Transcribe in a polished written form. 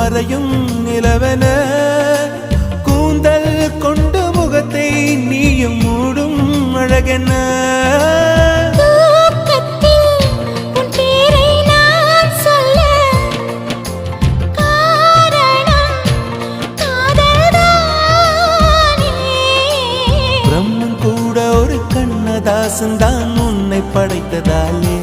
மறையும் நிலவென கூந்தல் கொண்டு முகத்தை நீயும் மூடும் அழகென பிரம்மன் கூட ஒரு கண்ணதாசன் தான் உன்னை படைத்ததாலே